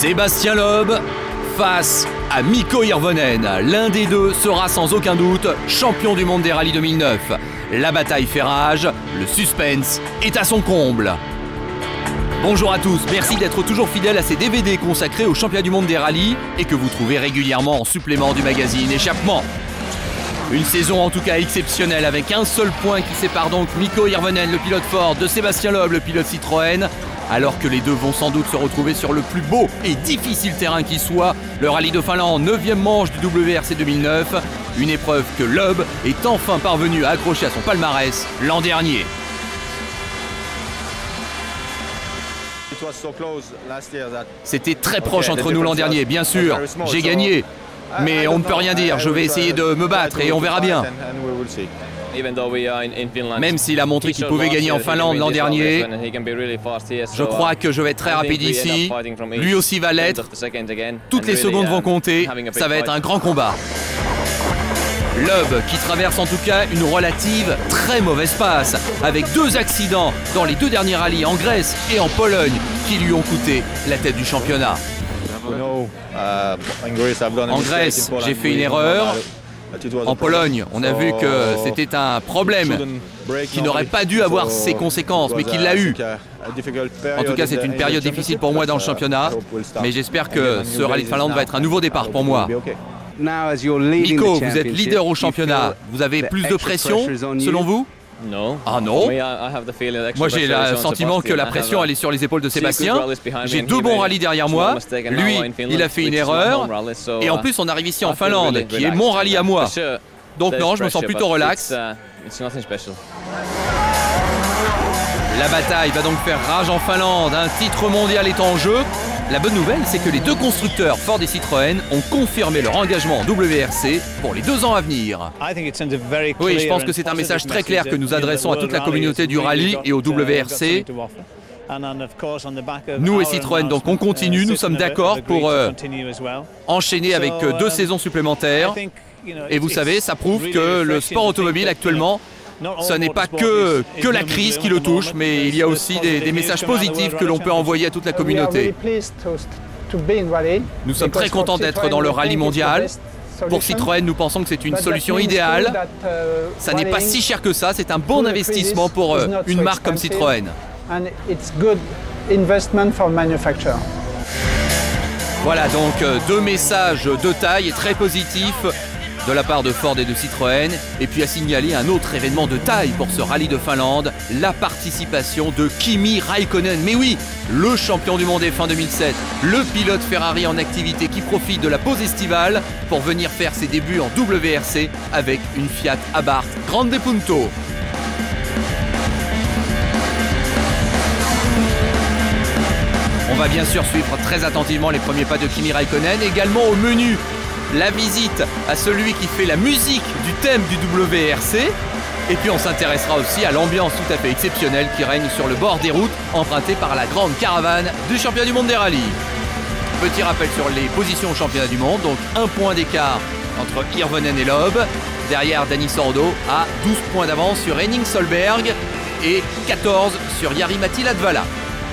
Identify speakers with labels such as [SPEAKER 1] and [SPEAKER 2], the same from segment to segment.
[SPEAKER 1] Sébastien Loeb face à Mikko Hirvonen. L'un des deux sera sans aucun doute champion du monde des rallyes 2009. La bataille fait rage, le suspense est à son comble. Bonjour à tous, merci d'être toujours fidèles à ces DVD consacrés aux championnats du monde des rallyes et que vous trouvez régulièrement en supplément du magazine Échappement. Une saison en tout cas exceptionnelle avec un seul point qui sépare donc Mikko Hirvonen, le pilote Ford, de Sébastien Loeb, le pilote Citroën. Alors que les deux vont sans doute se retrouver sur le plus beau et difficile terrain qui soit, le rallye de Finlande, 9e manche du WRC 2009. Une épreuve que Loeb est enfin parvenu à accrocher à son palmarès l'an dernier. C'était très proche entre nous l'an dernier, bien sûr. J'ai gagné, mais on ne peut rien dire. Je vais essayer de me battre et on verra bien. Même s'il a montré qu'il pouvait gagner en Finlande l'an dernier, je crois que je vais être très rapide ici. Lui aussi va l'être. Toutes les secondes vont compter. Ça va être un grand combat. Loeb qui traverse en tout cas une relative très mauvaise passe, avec deux accidents dans les deux derniers rallyes en Grèce et en Pologne qui lui ont coûté la tête du championnat. En Grèce, j'ai fait une erreur. En Pologne, on a vu que c'était un problème qui n'aurait pas dû avoir ses conséquences, mais qui l'a eu. En tout cas, c'est une période difficile pour moi dans le championnat, mais j'espère que ce rallye de Finlande va être un nouveau départ pour moi. Mikko, vous êtes leader au championnat. Vous avez plus de pression, selon vous ? Ah non. Moi j'ai le sentiment que la pression elle est sur les épaules de Sébastien. J'ai deux bons rallyes derrière moi. Lui, il a fait une erreur. Et en plus on arrive ici en Finlande, qui est mon rallye à moi. Donc non, je me sens plutôt relax. La bataille va donc faire rage en Finlande. Un titre mondial est en jeu. La bonne nouvelle, c'est que les deux constructeurs, Ford et Citroën, ont confirmé leur engagement en WRC pour les 2 ans à venir. Oui, je pense que c'est un message très clair que nous adressons à toute la communauté du rallye et au WRC. Nous et Citroën, donc on continue, nous sommes d'accord pour enchaîner avec 2 saisons supplémentaires. Et vous savez, ça prouve que le sport automobile actuellement, ce n'est pas que la crise qui le touche, mais il y a aussi des messages positifs que l'on peut envoyer à toute la communauté. Nous sommes très contents d'être dans le rallye mondial. Pour Citroën, nous pensons que c'est une solution idéale. Ça n'est pas si cher que ça, c'est un bon investissement pour une marque comme Citroën. Voilà donc 2 messages de taille et très positifs de la part de Ford et de Citroën. Et puis à signaler un autre événement de taille pour ce rallye de Finlande, la participation de Kimi Räikkönen. Mais oui, le champion du monde F1 2007, le pilote Ferrari en activité qui profite de la pause estivale pour venir faire ses débuts en WRC avec une Fiat Abarth Grande Punto. On va bien sûr suivre très attentivement les premiers pas de Kimi Räikkönen, également au menu la visite à celui qui fait la musique du thème du WRC. Et puis on s'intéressera aussi à l'ambiance tout à fait exceptionnelle qui règne sur le bord des routes empruntée par la grande caravane du championnat du monde des rallyes. Petit rappel sur les positions au championnat du monde, donc 1 point d'écart entre Hirvonen et Loeb. Derrière Dani Sordo à 12 points d'avance sur Henning Solberg et 14 sur Jari-Matti Latvala.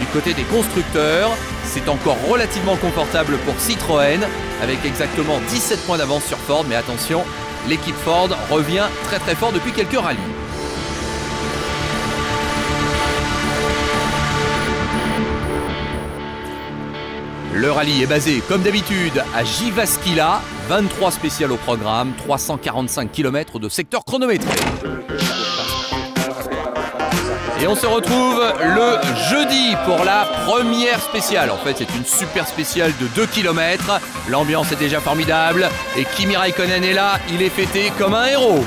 [SPEAKER 1] Du côté des constructeurs, c'est encore relativement confortable pour Citroën avec exactement 17 points d'avance sur Ford. Mais attention, l'équipe Ford revient très très fort depuis quelques rallyes. Le rallye est basé comme d'habitude à Jyväskylä, 23 spéciales au programme, 345 km de secteur chronométré. Et on se retrouve le jeudi pour la première spéciale. En fait, c'est une super spéciale de 2 km. L'ambiance est déjà formidable. Et Kimi Räikkönen est là, il est fêté comme un héros.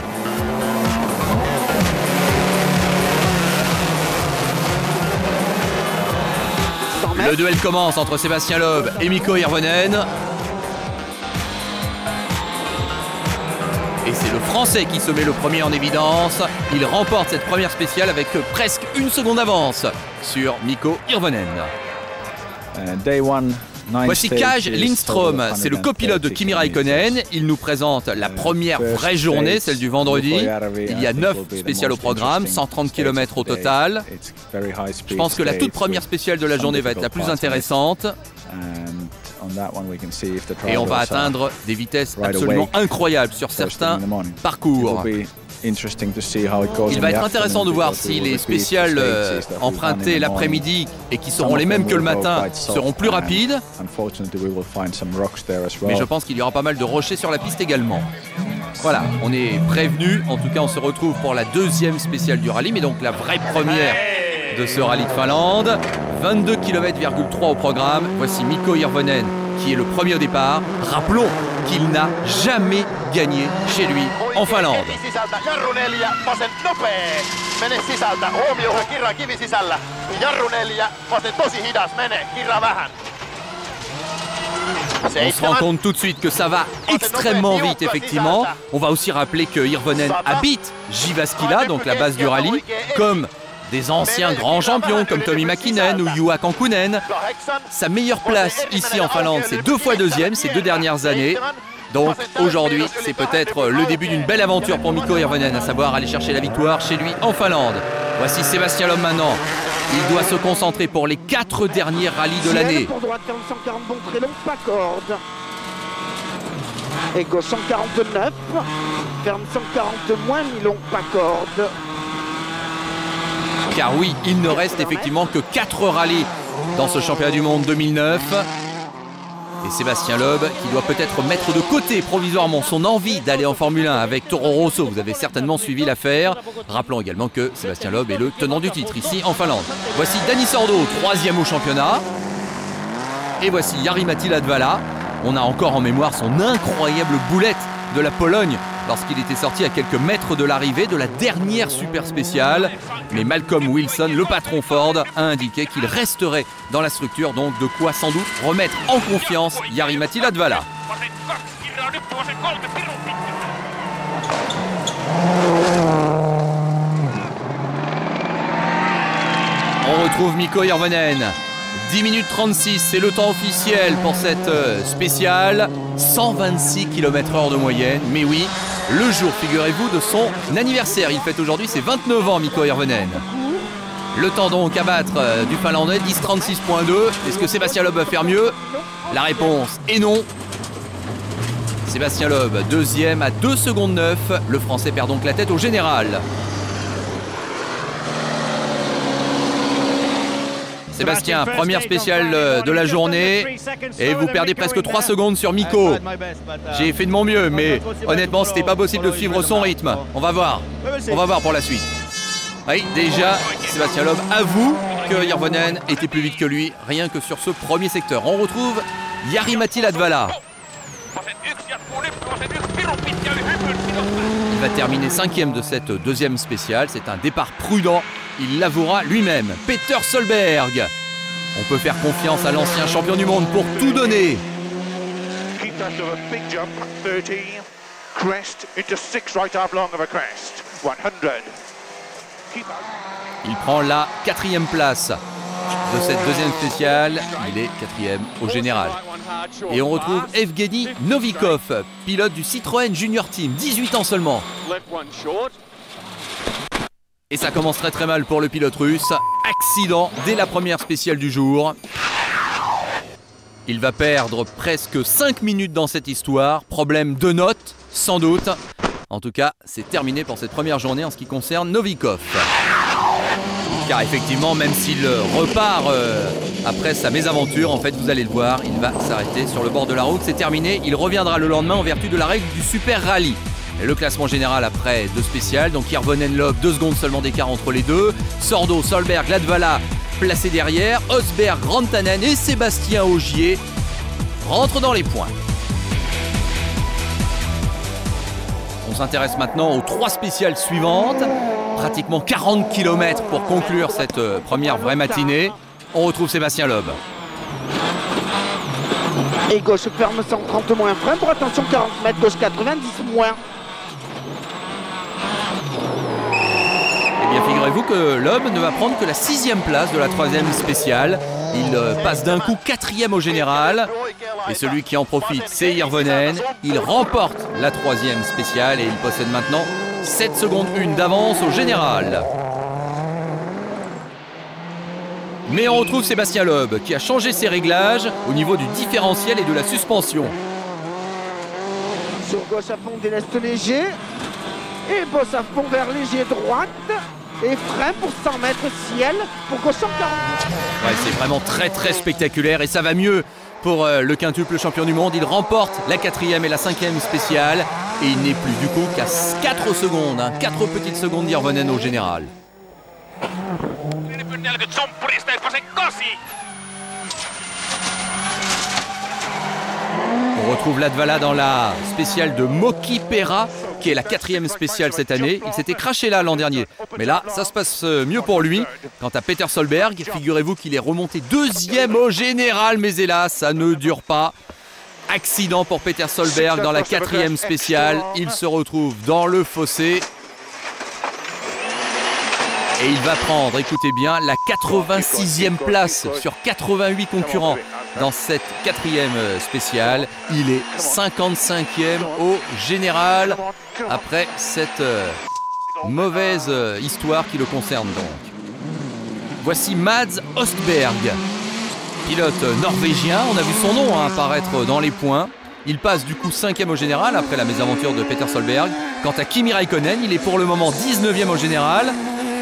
[SPEAKER 1] Le duel commence entre Sébastien Loeb et Mikko Hirvonen. Et c'est le Français qui se met le premier en évidence. Il remporte cette première spéciale avec presque 1 seconde d'avance sur Mikko Hirvonen. Voici Kaj Lindström, c'est le copilote de Kimi Räikkönen. Il nous présente la première vraie journée, celle du vendredi. Il y a 9 spéciales au programme, 130 km au total. Je pense que la toute première spéciale de la journée va être la plus intéressante. Et on va atteindre des vitesses absolument incroyables sur certains parcours. Il va être intéressant de voir si les spéciales empruntées l'après-midi et qui seront les mêmes que le matin seront plus rapides. Mais je pense qu'il y aura pas mal de rochers sur la piste également. Voilà, on est prévenu. En tout cas, on se retrouve pour la deuxième spéciale du rallye, mais donc la vraie première de ce rallye de Finlande. 22 km,3 au programme. Voici Mikko Hirvonen qui est le premier au départ. Rappelons qu'il n'a jamais gagné chez lui en Finlande. On se rend compte tout de suite que ça va extrêmement vite, effectivement. On va aussi rappeler que Hirvonen habite Jyväskylä, donc la base du rallye, comme des anciens grands champions comme Tommi Mäkinen ou Juha Kankkunen. Sa meilleure place ici en Finlande, c'est 2 fois deuxième ces 2 dernières années. Donc aujourd'hui, c'est peut-être le début d'une belle aventure pour Mikko Hirvonen, à savoir aller chercher la victoire chez lui en Finlande. Voici Sébastien Loeb maintenant. Il doit se concentrer pour les 4 derniers rallyes de l'année.
[SPEAKER 2] Ego 149, ferme 140 moins, mi-long, pas corde.
[SPEAKER 1] Car oui, il ne reste effectivement que 4 rallyes dans ce championnat du monde 2009. Et Sébastien Loeb qui doit peut-être mettre de côté provisoirement son envie d'aller en Formule 1 avec Toro Rosso. Vous avez certainement suivi l'affaire. Rappelons également que Sébastien Loeb est le tenant du titre ici en Finlande. Voici Dani Sordo, 3e au championnat. Et voici Jari-Matti Latvala. On a encore en mémoire son incroyable boulette de la Pologne lorsqu'il était sorti à quelques mètres de l'arrivée de la dernière super spéciale. Mais Malcolm Wilson, le patron Ford, a indiqué qu'il resterait dans la structure, donc de quoi sans doute remettre en confiance Jari-Matti Latvala. On retrouve Mikko Hirvonen. 10 minutes 36, c'est le temps officiel pour cette spéciale. 126 km/h de moyenne. Mais oui, le jour, figurez-vous, de son anniversaire. Il fête aujourd'hui ses 29 ans, Mikko Hirvonen. Le temps donc à battre du Finlandais, 10:36.2. Est-ce que Sébastien Loeb va faire mieux? La réponse est non. Sébastien Loeb, 2e à 2 secondes 9. Le Français perd donc la tête au général. Sébastien, première spéciale de la journée et vous perdez presque 3 secondes sur Mikko. J'ai fait de mon mieux, mais honnêtement, c'était pas possible de suivre son rythme. On va voir pour la suite. Oui, déjà, Sébastien Loeb avoue que Hirvonen était plus vite que lui, rien que sur ce premier secteur. On retrouve Jari-Matti Latvala. Il va terminer 5e de cette deuxième spéciale. C'est un départ prudent. Il l'avouera lui-même. Peter Solberg. On peut faire confiance à l'ancien champion du monde pour tout donner. Il prend la 4e place de cette deuxième spéciale. Il est 4e au général. Et on retrouve Evgeny Novikov, pilote du Citroën Junior Team, 18 ans seulement. Et ça commence très mal pour le pilote russe. Accident dès la première spéciale du jour. Il va perdre presque 5 minutes dans cette histoire. Problème de notes, sans doute. En tout cas, c'est terminé pour cette première journée en ce qui concerne Novikov. Car effectivement, même s'il repart après sa mésaventure, en fait, vous allez le voir, il va s'arrêter sur le bord de la route. C'est terminé. Il reviendra le lendemain en vertu de la règle du Super Rallye. Et le classement général après 2 spéciales, donc Hirvonen, Loeb, 2 secondes seulement d'écart entre les deux. Sordo, Solberg, Latvala placés derrière. Osberg, Rantanen et Sébastien Ogier rentrent dans les points. On s'intéresse maintenant aux 3 spéciales suivantes. Pratiquement 40 km pour conclure cette première vraie matinée. On retrouve Sébastien Loeb.
[SPEAKER 2] Et gauche ferme 130 moins, frein pour attention 40 mètres, gauche 90 moins.
[SPEAKER 1] Eh bien, figurez-vous que Loeb ne va prendre que la 6e place de la 3e spéciale. Il passe d'un coup 4e au général. Et celui qui en profite, c'est Hirvonen. Il remporte la 3e spéciale et il possède maintenant 7 secondes 1 d'avance au général. Mais on retrouve Sébastien Loeb qui a changé ses réglages au niveau du différentiel et de la suspension.
[SPEAKER 2] Sur gauche à fond, déleste léger. Et bosse à fond vers léger droite. Et frein pour 100 mètres ciel pour gauche 140.
[SPEAKER 1] Ouais, c'est vraiment très spectaculaire et ça va mieux pour le quintuple champion du monde. Il remporte la 4e et la 5e spéciale et il n'est plus du coup qu'à 4 secondes, 4 petites secondes d'Irvonen au général. On retrouve Latvala dans la spéciale de Moki Pera, qui est la 4e spéciale cette année. Il s'était craché là l'an dernier, mais là ça se passe mieux pour lui. Quant à Peter Solberg, figurez-vous qu'il est remonté 2e au général, mais hélas ça ne dure pas. Accident pour Peter Solberg dans la 4e spéciale. Il se retrouve dans le fossé. Et il va prendre, écoutez bien, la 86e place sur 88 concurrents dans cette 4e spéciale. Il est 55e au général après cette mauvaise histoire qui le concerne donc. Voici Mads Ostberg, pilote norvégien. On a vu son nom apparaître dans les points. Il passe du coup 5e au général après la mésaventure de Peter Solberg. Quant à Kimi Räikkönen, il est pour le moment 19e au général.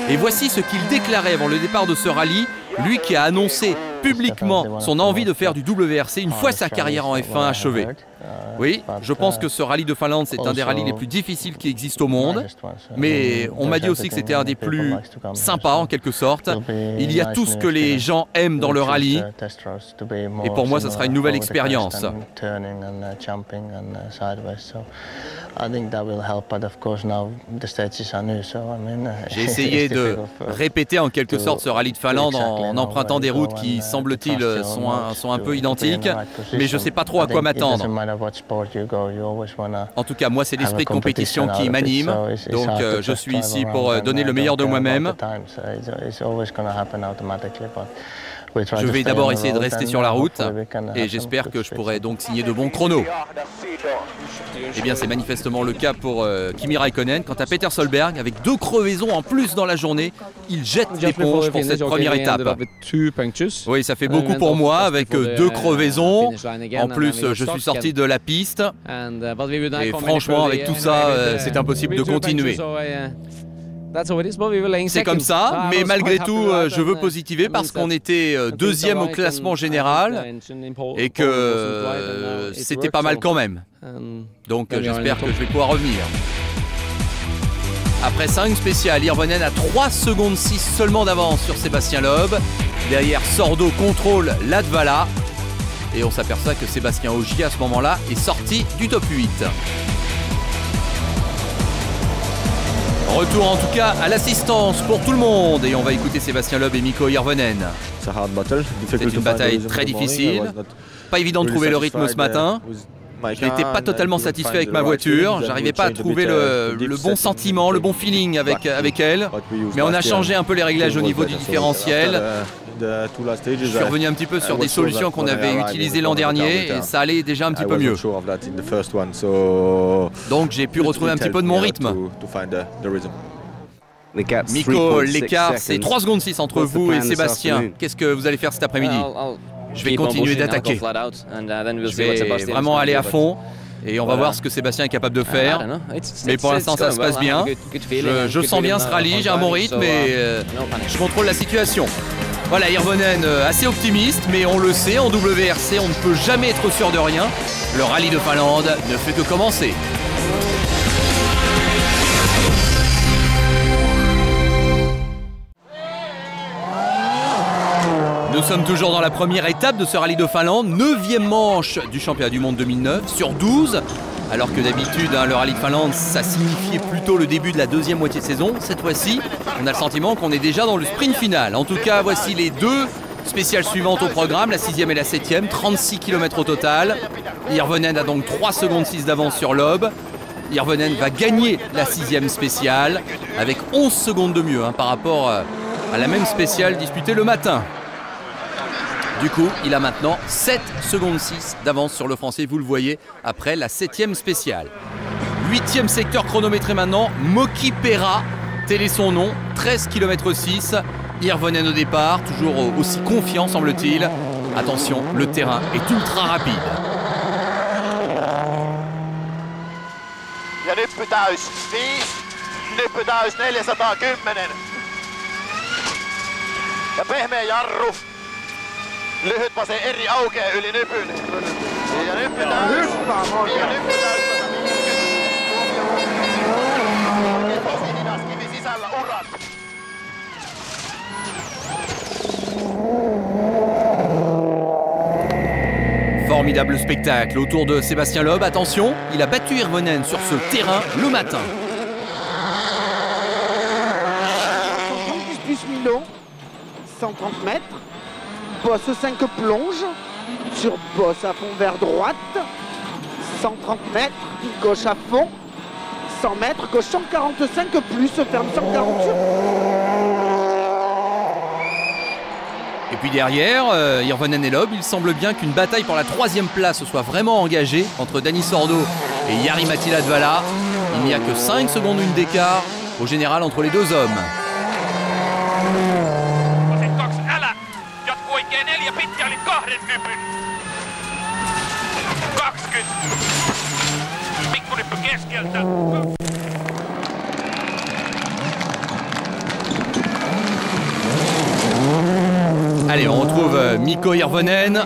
[SPEAKER 1] Et voici ce qu'il déclarait avant le départ de ce rallye, lui qui a annoncé publiquement son envie de faire du WRC une fois sa carrière en F1 achevée. Oui, je pense que ce rallye de Finlande, c'est un des rallyes les plus difficiles qui existent au monde, mais on m'a dit aussi que c'était un des plus sympas en quelque sorte. Il y a tout ce que les gens aiment dans le rallye, et pour moi, ça sera une nouvelle expérience. J'ai essayé de répéter en quelque sorte ce rallye de Finlande en empruntant des routes qui, semble-t-il, sont un peu identiques, mais je ne sais pas trop à quoi m'attendre. En tout cas, moi, c'est l'esprit de compétition qui m'anime, donc je suis ici pour donner le meilleur de moi-même. Je vais d'abord essayer de rester sur la route et j'espère que je pourrai donc signer de bons chronos. Eh bien, c'est manifestement le cas pour Kimi Räikkönen. Quant à Peter Solberg, avec 2 crevaisons en plus dans la journée, il jette l'éponge pour cette première étape. Oui, ça fait beaucoup pour moi avec 2 crevaisons. En plus, je suis sorti de la piste. Et franchement, avec tout ça, c'est impossible de continuer. C'est comme ça, mais malgré tout, je veux positiver parce qu'on était 2e au classement général et que c'était pas mal quand même. Donc j'espère que je vais pouvoir revenir. Après 5 spéciales, Irvonen a 3 secondes 6 seulement d'avance sur Sébastien Loeb. Derrière, Sordo contrôle Latvala. Et on s'aperçoit que Sébastien Ogier, à ce moment-là, est sorti du top 8. Retour en tout cas à l'assistance pour tout le monde et on va écouter Sébastien Loeb et Mikko Hirvonen. C'est une bataille très difficile, pas évident de trouver le rythme ce matin. Je n'étais pas totalement satisfait avec ma voiture, j'arrivais pas à trouver le bon sentiment, le bon feeling avec elle. Mais on a changé un peu les réglages au niveau du différentiel. Je suis revenu un petit peu sur des solutions qu'on avait utilisées l'an dernier et ça allait déjà un petit peu mieux. Donc j'ai pu retrouver un petit peu de mon rythme. Mikko, l'écart c'est 3 secondes 6 entre vous et Sébastien. Qu'est-ce que vous allez faire cet après-midi? Je vais continuer d'attaquer. Je vais vraiment aller à fond. Et on va voir ce que Sébastien est capable de faire. Mais pour l'instant, ça se passe bien. Je sens bien ce rallye, j'ai un bon rythme et je contrôle la situation. Voilà, Hirvonen assez optimiste, mais on le sait, en WRC, on ne peut jamais être sûr de rien. Le rallye de Finlande ne fait que commencer. Nous sommes toujours dans la première étape de ce rallye de Finlande, 9e manche du championnat du monde 2009 sur 12. Alors que d'habitude, le rallye de Finlande, ça signifiait plutôt le début de la 2e moitié de saison. Cette fois-ci, on a le sentiment qu'on est déjà dans le sprint final. En tout cas, voici les 2 spéciales suivantes au programme, la 6e et la 7e, 36 km au total. Hirvonen a donc 3 secondes 6 d'avance sur Loeb. Hirvonen va gagner la 6e spéciale avec 11 secondes de mieux par rapport à la même spéciale disputée le matin. Du coup, il a maintenant 7 secondes 6 d'avance sur le Français, vous le voyez, après la 7e spéciale. 8e secteur chronométré maintenant, Moki Pera, tel est son nom, 13 km 6. Hirvonen au départ, toujours aussi confiant semble-t-il. Attention, le terrain est ultra rapide.
[SPEAKER 3] Ja nyppy täys 5, nyppy täys 410. Ja pehmeä jarru. Lyhyt pase eri aukee yli nypyn. Ja nyppy täys. Ja nyppy täys 150. Tosi hidas kivi sisällä uran.
[SPEAKER 1] Formidable spectacle autour de Sébastien Loeb. Attention, il a battu Hirvonen sur ce terrain le matin.
[SPEAKER 2] Plus Milo, 130 mètres. Bosse 5 plonge sur bosse à fond vers droite. 130 mètres, gauche à fond. 100 mètres, gauche 145 plus, ferme 148.
[SPEAKER 1] Et puis derrière, Hirvonen et Loeb, il semble bien qu'une bataille pour la 3e place soit vraiment engagée entre Dani Sordo et Jari-Matti Latvala. Il n'y a que 5 secondes d'écart au général entre les deux hommes. Allez, on retrouve Mikko Hirvonen.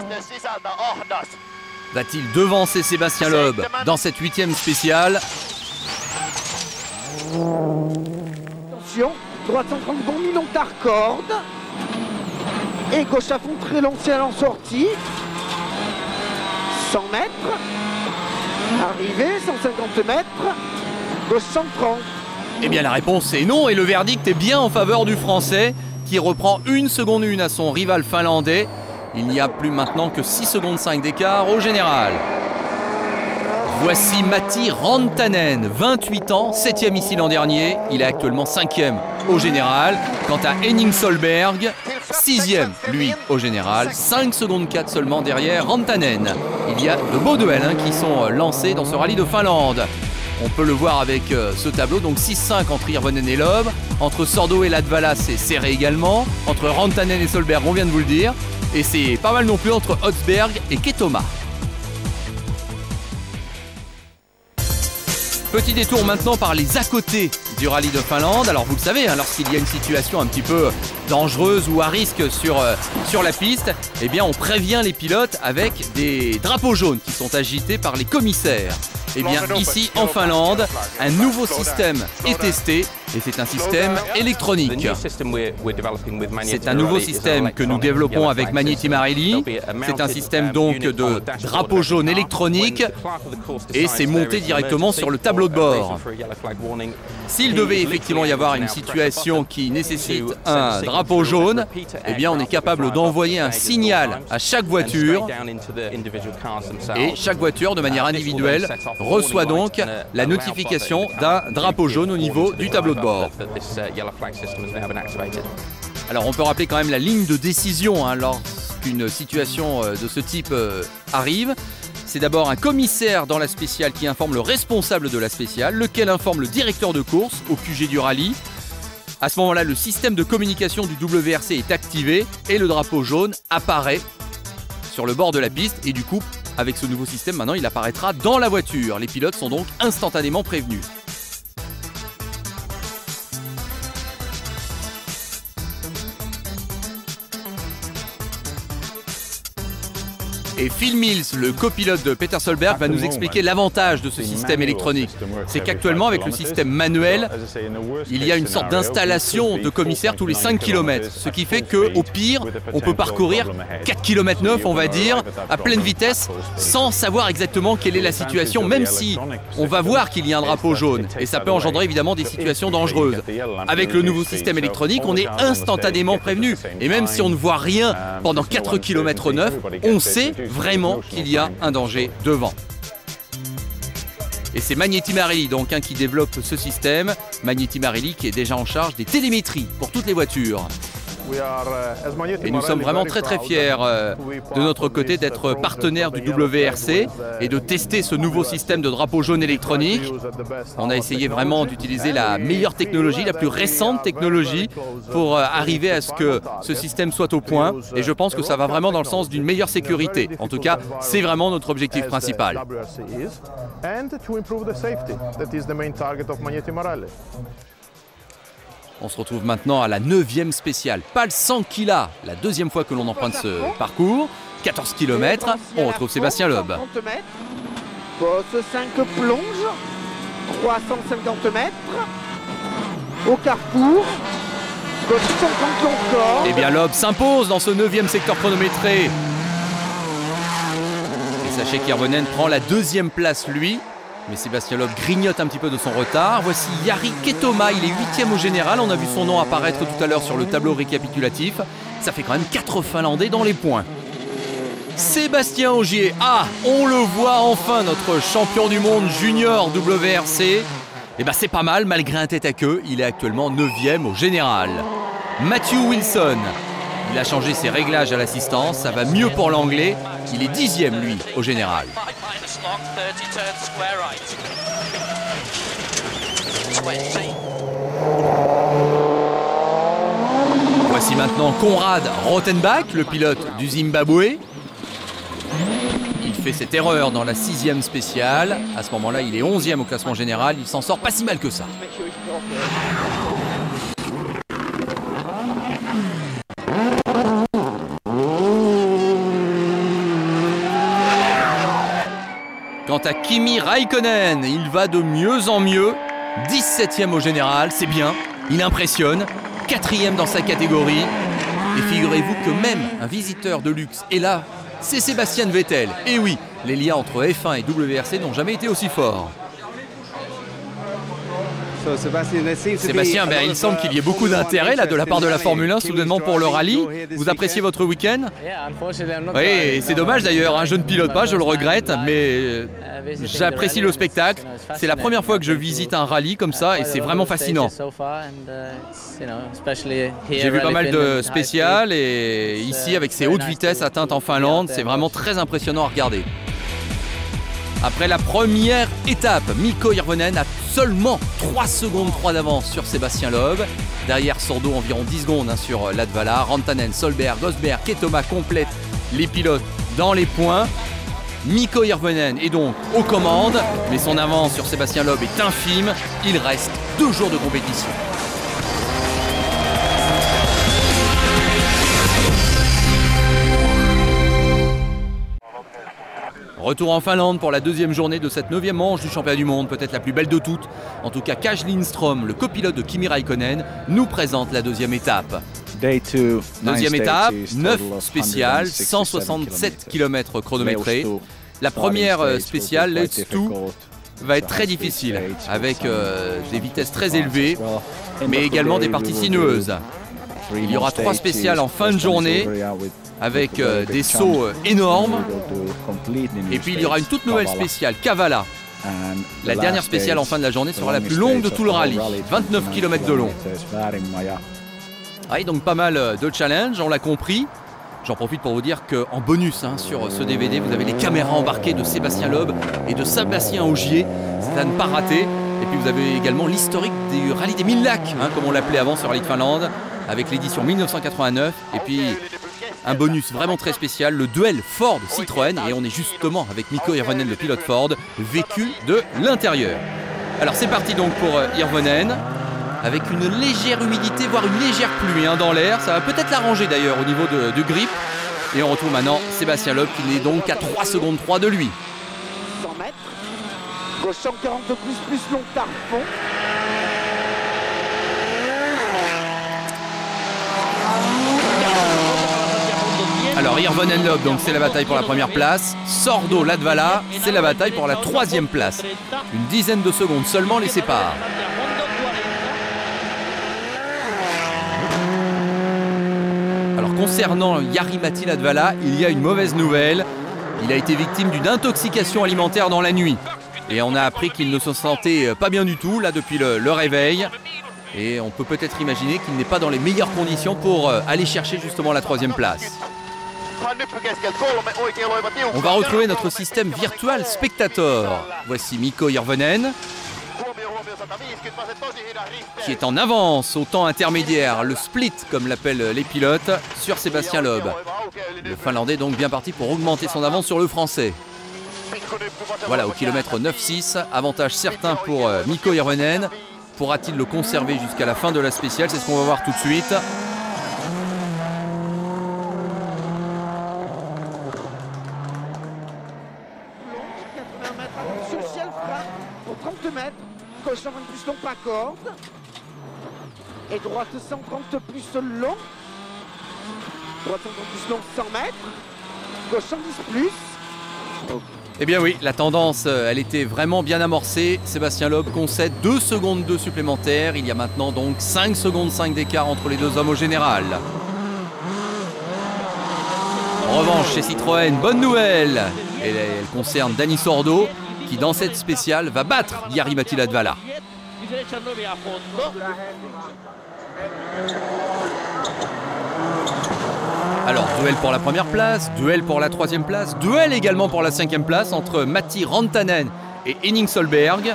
[SPEAKER 1] Va-t-il devancer Sébastien Loeb dans cette 8e spéciale?
[SPEAKER 2] Attention, droite 130 bon mi tard corde. Et gauche à fond très long ciel en sortie. 100 mètres. Arrivée, 150 mètres. Gauche 130.
[SPEAKER 1] Eh bien la réponse est non et le verdict est bien en faveur du Français qui reprend 1 seconde 1 à son rival finlandais. Il n'y a plus maintenant que 6 secondes 5 d'écart au général. Voici Matti Rantanen, 28 ans, 7e ici l'an dernier. Il est actuellement 5e au général. Quant à Henning Solberg, 6e lui au général. 5 secondes 4 seulement derrière Rantanen. Il y a de beaux duels qui sont lancés dans ce rallye de Finlande. On peut le voir avec ce tableau, donc 6-5 entre Hirvonen et Loeb. Entre Sordo et Latvala, c'est serré également. Entre Rantanen et Solberg, on vient de vous le dire. Et c'est pas mal non plus entre Hotsberg et Ketoma. Petit détour maintenant par les à-côtés du rallye de Finlande. Alors vous le savez, lorsqu'il y a une situation un petit peu dangereuse ou à risque sur la piste, eh bien on prévient les pilotes avec des drapeaux jaunes qui sont agités par les commissaires. Eh bien ici en Finlande, un nouveau système est testé et c'est un système électronique. C'est un nouveau système que nous développons avec Magneti Marelli. C'est un système donc de drapeau jaune électronique et c'est monté directement sur le tableau de bord. S'il devait effectivement y avoir une situation qui nécessite un drapeau jaune, eh bien on est capable d'envoyer un signal à chaque voiture et chaque voiture de manière individuelle reçoit donc la notification d'un drapeau jaune au niveau du tableau de bord. Alors on peut rappeler quand même la ligne de décision lorsqu'une situation de ce type arrive. C'est d'abord un commissaire dans la spéciale qui informe le responsable de la spéciale, lequel informe le directeur de course au QG du rallye. À ce moment-là, le système de communication du WRC est activé et le drapeau jaune apparaît sur le bord de la piste. Et du coup, avec ce nouveau système, maintenant, il apparaîtra dans la voiture. Les pilotes sont donc instantanément prévenus. Et Phil Mills, le copilote de Peter Solberg, va nous expliquer l'avantage de ce système électronique. C'est qu'actuellement, avec le système manuel, il y a une sorte d'installation de commissaire tous les 5 km. Ce qui fait qu'au pire, on peut parcourir 4 km 9, on va dire, à pleine vitesse, sans savoir exactement quelle est la situation, même si on va voir qu'il y a un drapeau jaune. Et ça peut engendrer évidemment des situations dangereuses. Avec le nouveau système électronique, on est instantanément prévenu. Et même si on ne voit rien pendant 4 km 9, on sait vraiment qu'il y a un danger devant. Et c'est Magneti Marelli donc qui développe ce système. Magneti Marelli qui est déjà en charge des télémétries pour toutes les voitures. Et nous sommes vraiment très fiers de notre côté d'être partenaire du WRC et de tester ce nouveau système de drapeau jaune électronique. On a essayé vraiment d'utiliser la meilleure technologie, la plus récente technologie pour arriver à ce que ce système soit au point. Et je pense que ça va vraiment dans le sens d'une meilleure sécurité. En tout cas, c'est vraiment notre objectif principal. On se retrouve maintenant à la 9e spéciale, PAL 100 kg, la deuxième fois que l'on emprunte ce parcours. 14 km, on retrouve Sébastien Loeb.
[SPEAKER 2] Bosse 5 plonge, 350 mètres, au carrefour, gauche 50 encore.
[SPEAKER 1] Eh bien Loeb s'impose dans ce 9e secteur chronométré. Et sachez qu'Irvonen prend la 2e place lui. Mais Sébastien Loeb grignote un petit peu de son retard. Voici Jari Ketoma, il est 8e au général. On a vu son nom apparaître tout à l'heure sur le tableau récapitulatif. Ça fait quand même 4 Finlandais dans les points. Sébastien Ogier, on le voit enfin, notre champion du monde junior WRC. Et ben c'est pas mal, malgré un tête à queue, il est actuellement 9e au général. Matthew Wilson, il a changé ses réglages à l'assistance, ça va mieux pour l'anglais. Il est 10e lui au général. Voici maintenant Konrad Rothenbach, le pilote du Zimbabwe. Il fait cette erreur dans la 6e spéciale. À ce moment-là, il est 11e au classement général. Il s'en sort pas si mal que ça. Quant à Kimi Raikkonen, il va de mieux en mieux. 17e au général, c'est bien. Il impressionne. 4e dans sa catégorie. Et figurez-vous que même un visiteur de luxe est là. C'est Sébastien Vettel. Et oui, les liens entre F1 et WRC n'ont jamais été aussi forts. Sébastien, il semble qu'il y ait beaucoup d'intérêt là de la part de la Formule 1 soudainement pour le rallye. Vous appréciez votre week-end? Oui, c'est dommage d'ailleurs, je ne pilote pas, je le regrette, mais j'apprécie le spectacle. C'est la première fois que je visite un rallye comme ça et c'est vraiment fascinant. J'ai vu pas mal de spéciales et ici avec ces hautes vitesses atteintes en Finlande, c'est vraiment très impressionnant à regarder. Après la première étape, Mikko Hirvonen a seulement 3 secondes 3 d'avance sur Sébastien Loeb. Derrière Sordo, environ 10 secondes sur Latvala. Rantanen, Solberg, Gosberg, Ketoma complètent les pilotes dans les points. Mikko Hirvonen est donc aux commandes, mais son avance sur Sébastien Loeb est infime. Il reste 2 jours de compétition. Retour en Finlande pour la 2e journée de cette 9e manche du championnat du monde, peut-être la plus belle de toutes. En tout cas, Kaj Lindström, le copilote de Kimi Raikkonen, nous présente la 2e étape. Deuxième étape, 9 spéciales, 167 km chronométrés. La première spéciale, Let's 2, va être très difficile, avec des vitesses très élevées, mais également des parties sinueuses. Il y aura 3 spéciales en fin de journée, avec des sauts énormes. Et puis il y aura une toute nouvelle spéciale, Kavala. La dernière spéciale en fin de la journée sera la plus longue de tout le rallye, 29 km de long. Donc pas mal de challenges, on l'a compris. J'en profite pour vous dire qu'en bonus sur ce DVD, vous avez les caméras embarquées de Sébastien Loeb et de Sébastien Ogier. C'est à ne pas rater. Et puis vous avez également l'historique du rallye des 1000 lacs, comme on l'appelait avant sur Rallye de Finlande, avec l'édition 1989. Et puis un bonus vraiment très spécial, le duel Ford-Citroën. Et on est justement avec Mikko Hirvonen, le pilote Ford, vécu de l'intérieur. Alors c'est parti donc pour Hirvonen, avec une légère humidité, voire une légère pluie dans l'air. Ça va peut-être l'arranger d'ailleurs au niveau du grip. Et on retrouve maintenant Sébastien Loeb qui n'est donc qu'à 3 secondes 3 de lui.
[SPEAKER 2] 100 mètres, gauche 140 plus long tard fond.
[SPEAKER 1] Alors Hirvonen Loeb, donc c'est la bataille pour la première place. Sordo Latvala, c'est la bataille pour la 3e place. Une dizaine de secondes seulement les séparent. Alors concernant Jari-Matti Latvala, il y a une mauvaise nouvelle. Il a été victime d'une intoxication alimentaire dans la nuit. Et on a appris qu'il ne se sentait pas bien du tout là depuis le réveil. Et on peut peut-être imaginer qu'il n'est pas dans les meilleures conditions pour aller chercher justement la 3e place. On va retrouver notre système virtual spectator. Voici Mikko Hirvonen qui est en avance au temps intermédiaire, le split comme l'appellent les pilotes, sur Sébastien Loeb. Le Finlandais donc bien parti pour augmenter son avance sur le Français. Voilà, au kilomètre 9,6, avantage certain pour Mikko Hirvonen. Pourra-t-il le conserver jusqu'à la fin de la spéciale? C'est ce qu'on va voir tout de suite.
[SPEAKER 2] Sur ciel frein pour 30 mètres. Gauche 120 plus long, pas corde. Et droite 130 plus long. Droite 130 plus long, 100 mètres. Gauche 110 plus.
[SPEAKER 1] Eh bien oui, la tendance, elle était vraiment bien amorcée. Sébastien Loeb concède 2 secondes 2 supplémentaires. Il y a maintenant donc 5 secondes 5 d'écart entre les deux hommes au général. En revanche, chez Citroën, bonne nouvelle. Elle concerne Dani Sordo, qui dans cette spéciale va battre Jari-Matti Latvala. Alors, duel pour la 1re place, duel pour la 3e place, duel également pour la 5e place entre Matti Rantanen et Henning Solberg.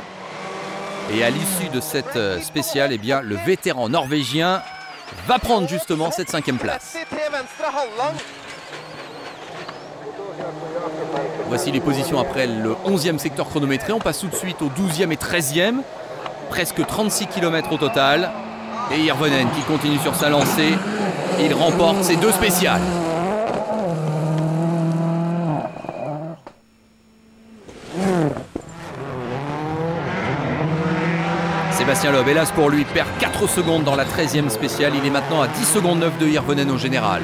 [SPEAKER 1] Et à l'issue de cette spéciale, eh bien, le vétéran norvégien va prendre justement cette 5e place. Voici les positions après le 11e secteur chronométré. On passe tout de suite au 12e et 13e. Presque 36 km au total. Et Hirvonen qui continue sur sa lancée. Il remporte ces 2 spéciales. Sébastien Loeb, hélas pour lui, perd 4 secondes dans la 13e spéciale. Il est maintenant à 10 secondes 9 de Hirvonen au général.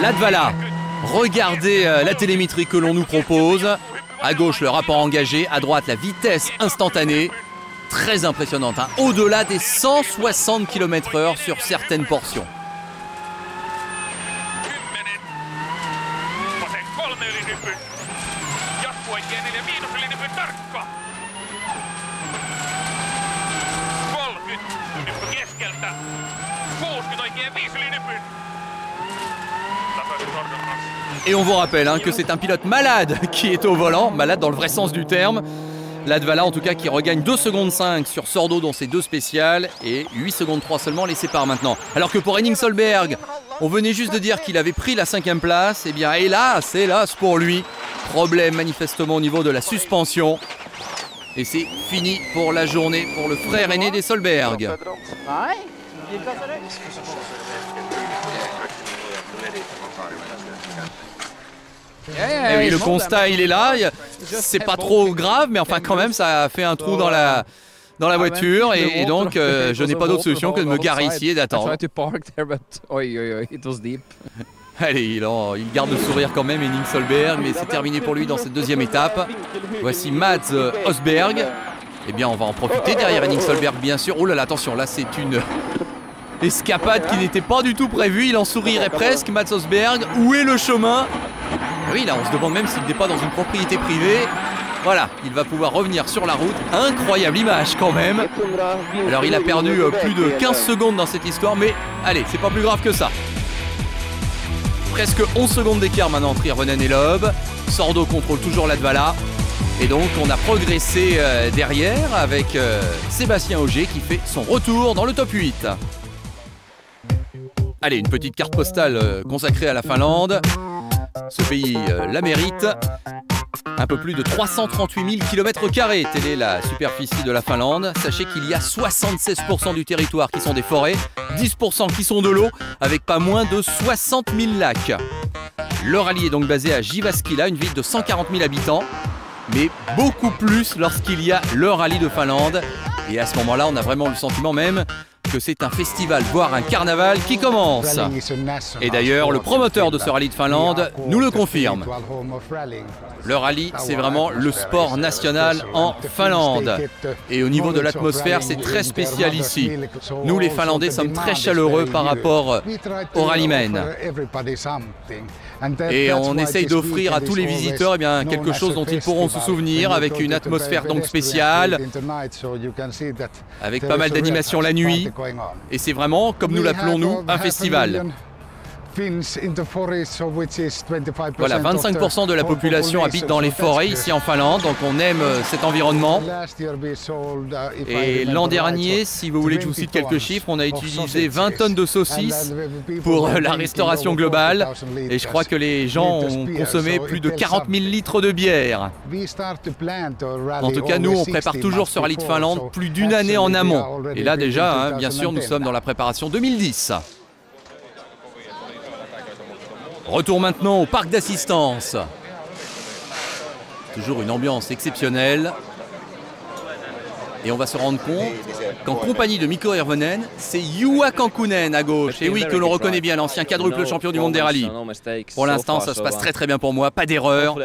[SPEAKER 1] Latvala, regardez la télémétrie que l'on nous propose. À gauche, le rapport engagé. À droite, la vitesse instantanée. Très impressionnante, hein. Au-delà des 160 km/h sur certaines portions. Et on vous rappelle que c'est un pilote malade qui est au volant, malade dans le vrai sens du terme. Latvala en tout cas qui regagne 2 secondes 5 sur Sordo dans ses 2 spéciales et 8 secondes 3 seulement les séparent maintenant. Alors que pour Henning Solberg, on venait juste de dire qu'il avait pris la 5e place. Et bien hélas pour lui, problème manifestement au niveau de la suspension. Et c'est fini pour la journée pour le frère aîné des Solberg. Et oui, le constat il est là, c'est pas trop grave, mais enfin quand même ça a fait un trou dans la voiture et donc je n'ai pas d'autre solution que de me garer ici et d'attendre. Allez, il garde le sourire quand même, Henning Solberg, mais c'est terminé pour lui dans cette 2e étape. Voici Mats Osberg. Eh bien on va en profiter derrière Henning Solberg bien sûr. Oh là là, attention, là c'est une escapade qui n'était pas du tout prévue, il en sourirait presque, Mats Osberg. Où est le chemin? Oui, là on se demande même s'il n'est pas dans une propriété privée. Voilà, il va pouvoir revenir sur la route. Incroyable image quand même. Alors il a perdu plus de 15 secondes dans cette histoire, mais allez, c'est pas plus grave que ça. Presque 11 secondes d'écart maintenant entre Hirvonen et Loeb. Sordo contrôle toujours Latvala. Et donc on a progressé derrière avec Sébastien Ogier qui fait son retour dans le top 8. Allez, une petite carte postale consacrée à la Finlande. Ce pays la mérite. Un peu plus de 338 000 km², telle est la superficie de la Finlande. Sachez qu'il y a 76% du territoire qui sont des forêts, 10% qui sont de l'eau, avec pas moins de 60 000 lacs. Le rallye est donc basé à Jyväskylä, une ville de 140 000 habitants, mais beaucoup plus lorsqu'il y a le rallye de Finlande. Et à ce moment-là, on a vraiment le sentiment même que c'est un festival, voire un carnaval qui commence. Et d'ailleurs, le promoteur de ce rallye de Finlande nous le confirme. Le rallye, c'est vraiment le sport national en Finlande. Et au niveau de l'atmosphère, c'est très spécial ici. Nous, les Finlandais, sommes très chaleureux par rapport au rallymen. Et on essaye d'offrir à tous les visiteurs quelque chose dont ils pourront se souvenir, avec une atmosphère donc spéciale, avec pas mal d'animations la nuit. Et c'est vraiment, comme nous l'appelons nous, un festival. Voilà, 25% de la population habite dans les forêts ici en Finlande, donc on aime cet environnement. Et l'an dernier, si vous voulez que je vous cite quelques chiffres, on a utilisé 20 tonnes de saucisses pour la restauration globale. Et je crois que les gens ont consommé plus de 40 000 litres de bière. En tout cas, nous, on prépare toujours ce rallye de Finlande plus d'une année en amont. Et là déjà, bien sûr, nous sommes dans la préparation 2010. Retour maintenant au parc d'assistance. Toujours une ambiance exceptionnelle. Et on va se rendre compte qu'en compagnie de Mikko Hirvonen, c'est Juha Kankkunen à gauche. Et oui, que l'on reconnaît bien, l'ancien quadruple champion du monde des rallyes. Pour l'instant, ça se passe très très bien pour moi, pas d'erreur.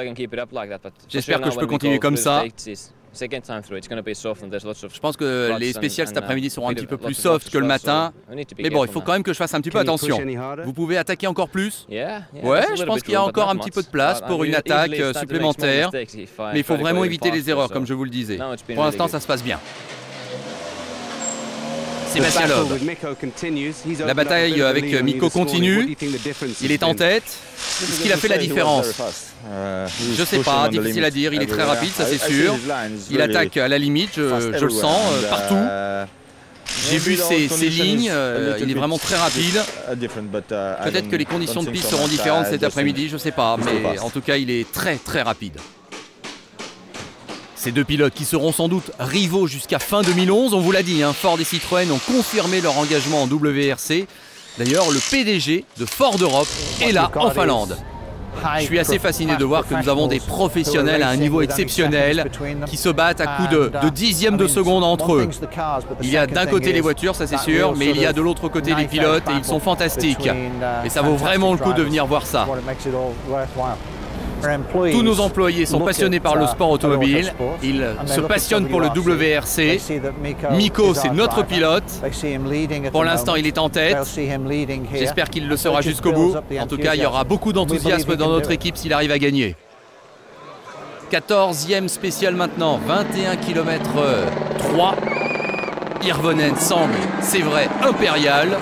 [SPEAKER 1] J'espère que je peux continuer comme ça. Je pense que les spéciales cet après-midi seront un petit peu plus soft que le matin. Mais bon, il faut quand même que je fasse un petit peu attention. Vous pouvez attaquer encore plus? Ouais, je pense qu'il y a encore un petit peu de place pour une attaque supplémentaire. Mais il faut vraiment éviter les erreurs, comme je vous le disais. Pour l'instant, ça se passe bien. Sébastien Loeb. La bataille avec Mikko continue. Il est en tête. Est-ce qu'il a fait la différence? Je sais pas, difficile à dire. Il est très rapide, ça c'est sûr. Il attaque à la limite, je le sens, partout. J'ai vu ses lignes, il est vraiment très rapide. Peut-être que les conditions de piste seront différentes cet après-midi, je sais pas. Mais en tout cas, il est très très rapide. Ces deux pilotes qui seront sans doute rivaux jusqu'à fin 2011, on vous l'a dit, Ford et Citroën ont confirmé leur engagement en WRC. D'ailleurs, le PDG de Ford Europe est là en Finlande. Je suis assez fasciné de voir que nous avons des professionnels à un niveau exceptionnel qui se battent à coups de dixièmes de seconde entre eux. Il y a d'un côté les voitures, ça c'est sûr, mais il y a de l'autre côté les pilotes et ils sont fantastiques. Et ça vaut vraiment le coup de venir voir ça. Tous nos employés sont passionnés par le sport automobile. Ils se passionnent pour le WRC. Mikko, c'est notre pilote. Pour l'instant, il est en tête. J'espère qu'il le sera jusqu'au bout. En tout cas, il y aura beaucoup d'enthousiasme dans notre équipe s'il arrive à gagner. 14e spécial maintenant, 21 km/h. Hirvonen semble, c'est vrai, impérial.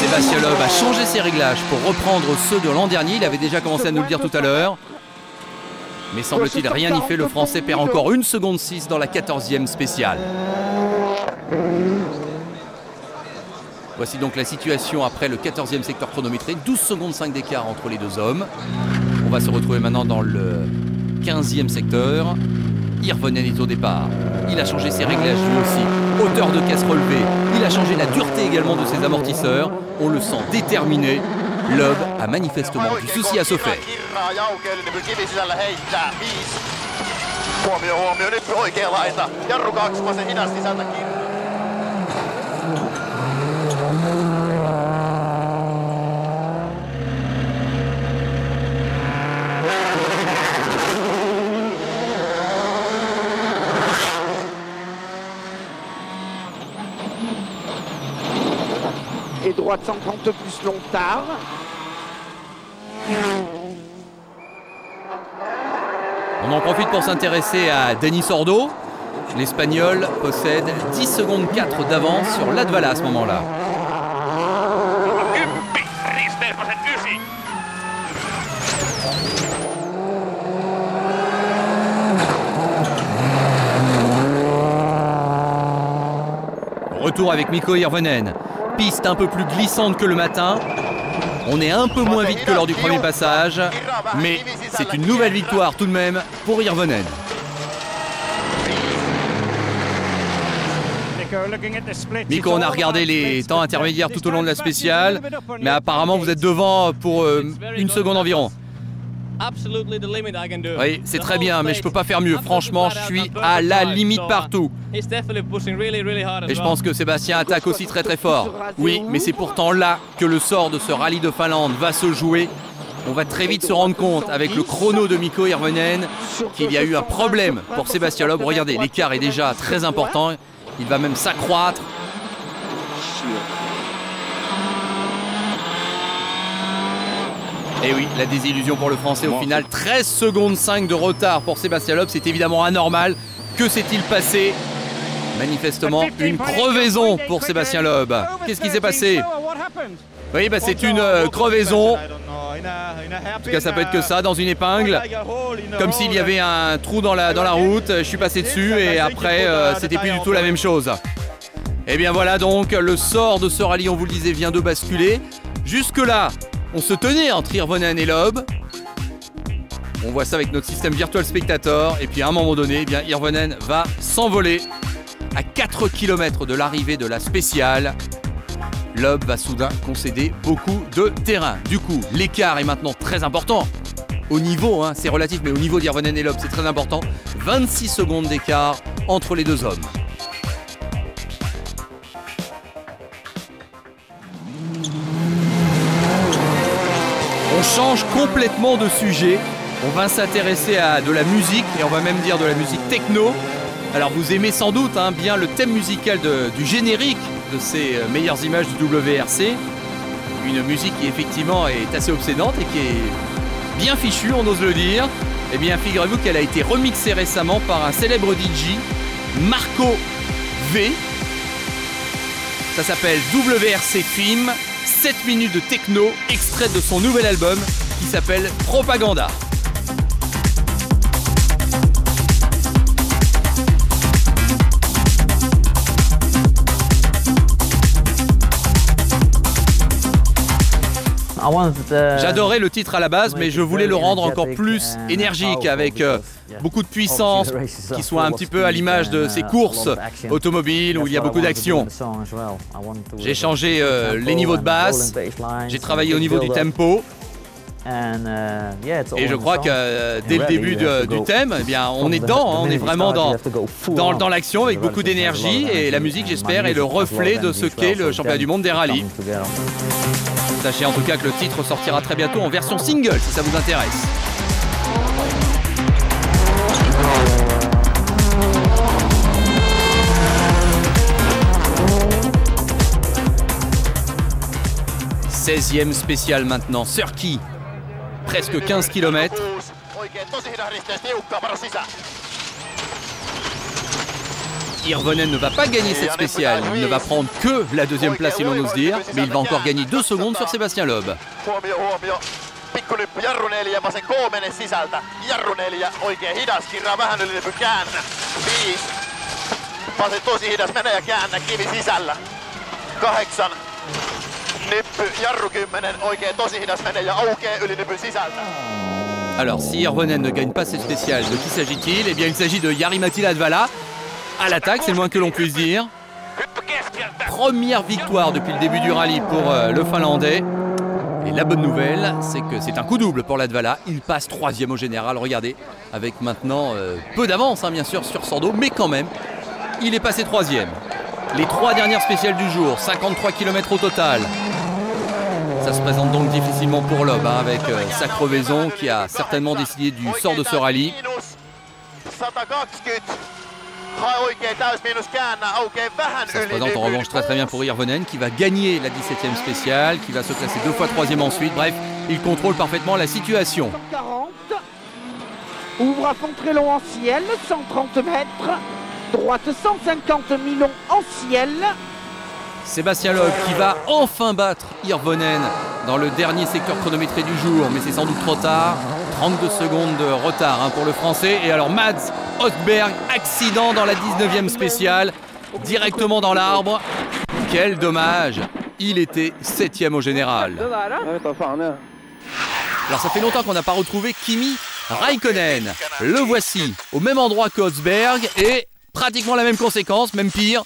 [SPEAKER 1] Sébastien Loeb a changé ses réglages pour reprendre ceux de l'an dernier. Il avait déjà commencé à nous le dire tout à l'heure. Mais semble-t-il, rien n'y fait. Le Français perd encore 1 seconde 6 dans la 14e spéciale. Voici donc la situation après le 14e secteur chronométré. 12 secondes 5 d'écart entre les deux hommes. On va se retrouver maintenant dans le 15e secteur. Hirvonen est au départ. Il a changé ses réglages lui aussi. Hauteur de caisse relevée. Il a changé la dureté également de ses amortisseurs. On le sent déterminé. Loeb a manifestement du souci à se faire.
[SPEAKER 2] Et droite 130 plus long tard.
[SPEAKER 1] On en profite pour s'intéresser à Denis Sordo. L'Espagnol possède 10 secondes 4 d'avance sur Latvala à ce moment-là. Retour avec Mikko Hirvonen. Piste un peu plus glissante que le matin. On est un peu moins vite que lors du premier passage, mais c'est une nouvelle victoire tout de même pour Hirvonen. Mikko, on a regardé les temps intermédiaires tout au long de la spéciale, mais apparemment vous êtes devant pour 1 seconde environ. Oui, c'est très bien, mais je peux pas faire mieux. Franchement, je suis à la limite partout. Et je pense que Sébastien attaque aussi très très fort. Oui, mais c'est pourtant là que le sort de ce rallye de Finlande va se jouer. On va très vite se rendre compte avec le chrono de Mikko Hirvonen qu'il y a eu un problème pour Sébastien Loeb. Regardez, l'écart est déjà très important. Il va même s'accroître. Et oui, la désillusion pour le Français au final. 13 secondes 5 de retard pour Sébastien Loeb. C'est évidemment anormal. Que s'est-il passé? Manifestement une crevaison pour Sébastien Loeb. Qu'est-ce qui s'est passé? Oui, bah c'est une crevaison. En tout cas, ça peut être que ça, dans une épingle. Comme s'il y avait un trou dans la route. Je suis passé dessus et après, c'était plus du tout la même chose. Et bien voilà donc, le sort de ce rallye, on vous le disait, vient de basculer. Jusque-là, on se tenait entre Hirvonen et Loeb. On voit ça avec notre système Virtual Spectator. Et puis à un moment donné, eh bien, Hirvonen va s'envoler à 4 km de l'arrivée de la spéciale. Loeb va soudain concéder beaucoup de terrain. Du coup, l'écart est maintenant très important. Au niveau, hein, c'est relatif, mais au niveau d'Hirvonen et Loeb, c'est très important. 26 secondes d'écart entre les deux hommes. On change complètement de sujet. On va s'intéresser à de la musique, et on va même dire de la musique techno. Alors vous aimez sans doute hein, bien le thème musical du générique de ces meilleures images du WRC. Une musique qui effectivement est assez obsédante et qui est bien fichue, on ose le dire. Eh bien figurez-vous qu'elle a été remixée récemment par un célèbre DJ, Marco V. Ça s'appelle WRC Film, 7 minutes de techno, extrait de son nouvel album qui s'appelle Propaganda. J'adorais le titre à la base, mais je voulais le rendre encore plus énergique, avec beaucoup de puissance, qui soit un petit peu à l'image de ces courses automobiles où il y a beaucoup d'action. J'ai changé les niveaux de basse, j'ai travaillé au niveau du tempo. Et je crois que dès le début du thème, eh bien, on est dedans, hein, on est vraiment dans l'action avec beaucoup d'énergie, et la musique, j'espère, est le reflet de ce qu'est le championnat du monde des rallyes. Sachez en tout cas que le titre sortira très bientôt en version single si ça vous intéresse. « 16e spécial maintenant, Surki, presque 15 km. Hirvonen ne va pas gagner cette spéciale, il ne va prendre que la deuxième place si l'on ose dire, mais il va encore gagner 2 secondes sur Sébastien Loeb.
[SPEAKER 3] Pikkulyppy jarru 4, vasen 3 mene sisältä. Jarru 4, oikein hidas, kirraa vähän yli nypy, käännä. 5, vasen tosi hidas, mene ja käännä, kivi sisällä. 8, nyppy, jarru 10, oikein tosi hidas, mene ja aukee yli nypyn sisältä.
[SPEAKER 1] Alors, si Hirvonen ne gagne pas cette spéciale, de qui s'agit-il? Eh bien, il s'agit de Jari-Matti Latvala. À l'attaque, c'est le moins que l'on puisse dire. Première victoire depuis le début du rallye pour le Finlandais. Et la bonne nouvelle, c'est que c'est un coup double pour Latvala. Il passe 3e au général, regardez, avec maintenant peu d'avance, hein, bien sûr, sur Sando, mais quand même, il est passé 3e. Les 3 dernières spéciales du jour, 53 km au total. Ça se présente donc difficilement pour Loeb, hein, avec sa crevaison qui a certainement décidé du sort de ce rallye. Ça se présente en revanche très bien pour Hirvonen qui va gagner la 17e spéciale, qui va se classer 2 fois 3e ensuite. Bref, il contrôle parfaitement la situation.
[SPEAKER 2] 40, ouvre à fond très long en ciel, 130 mètres, droite 150 mi-long en ciel.
[SPEAKER 1] Sébastien Loeb qui va enfin battre Hirvonen dans le dernier secteur chronométré du jour, mais c'est sans doute trop tard. 32 secondes de retard hein, pour le Français. Et alors Mads Östberg, accident dans la 19e spéciale, directement dans l'arbre. Quel dommage, il était 7e au général. Alors ça fait longtemps qu'on n'a pas retrouvé Kimi Raikkonen. Le voici au même endroit que Östberg et pratiquement la même conséquence, même pire.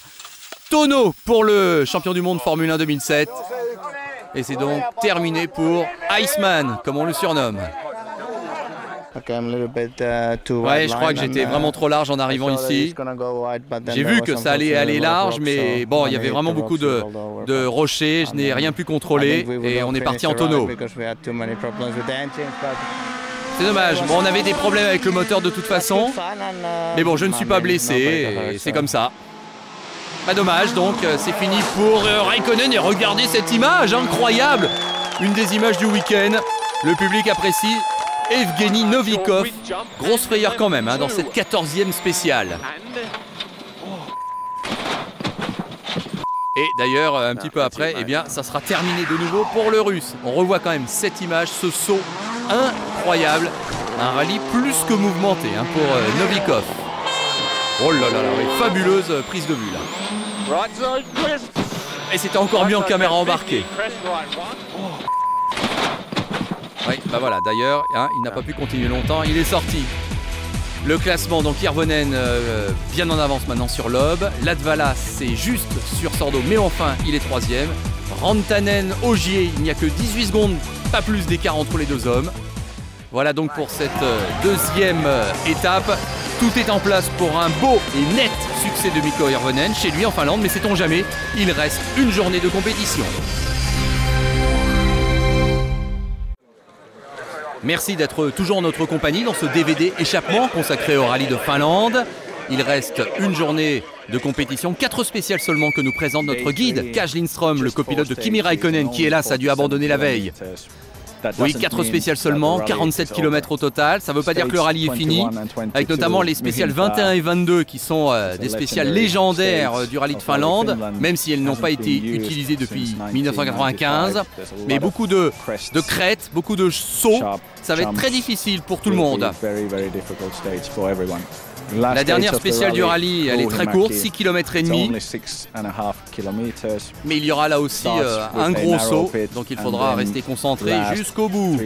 [SPEAKER 1] Tonneau pour le champion du monde Formule 1 2007. Et c'est donc terminé pour Iceman, comme on le surnomme. Ouais, je crois que j'étais vraiment trop large en arrivant ici. J'ai vu que ça allait aller large, mais bon, il y avait vraiment beaucoup de rochers, je n'ai rien pu contrôler et on est parti en tonneau. C'est dommage, bon, on avait des problèmes avec le moteur de toute façon, mais bon, je ne suis pas blessé et c'est comme ça. Pas dommage, donc c'est fini pour Raikkonen et regardez cette image incroyable, une des images du week-end. Le public apprécie. Evgeny Novikov, grosse frayeur quand même hein, dans cette 14e spéciale. Et d'ailleurs, un petit peu après, eh bien, ça sera terminé de nouveau pour le Russe. On revoit quand même cette image, ce saut incroyable. Un rallye plus que mouvementé hein, pour Novikov. Oh là là là, oui, fabuleuse prise de vue là. Et c'était encore mieux en caméra embarquée. Oui, bah voilà, d'ailleurs, hein, il n'a pas pu continuer longtemps, il est sorti. Le classement, donc Hirvonen bien en avance maintenant sur Loeb. Latvala, c'est juste sur Sordo, mais enfin, il est 3e. Rantanen, Ogier, il n'y a que 18 secondes, pas plus d'écart entre les deux hommes. Voilà donc pour cette deuxième étape. Tout est en place pour un beau et net succès de Mikko Hirvonen chez lui en Finlande, mais sait-on jamais, il reste une journée de compétition. Merci d'être toujours en notre compagnie dans ce DVD échappement consacré au rallye de Finlande. Il reste une journée de compétition, 4 spéciales seulement que nous présente notre guide, Kaj Lindström, le copilote de Kimi Raikkonen qui hélas a dû abandonner la veille. Oui, 4 spéciales seulement, 47 km au total. Ça ne veut pas dire que le rallye est fini, avec notamment les spéciales 21 et 22 qui sont des spéciales légendaires du rallye de Finlande, même si elles n'ont pas été utilisées depuis 1995. Mais beaucoup de crêtes, beaucoup de sauts. Ça va être très difficile pour tout le monde. La dernière spéciale du rallye, elle est très courte, 6 km et demi. Mais il y aura là aussi un gros saut, donc il faudra rester concentré jusqu'au bout.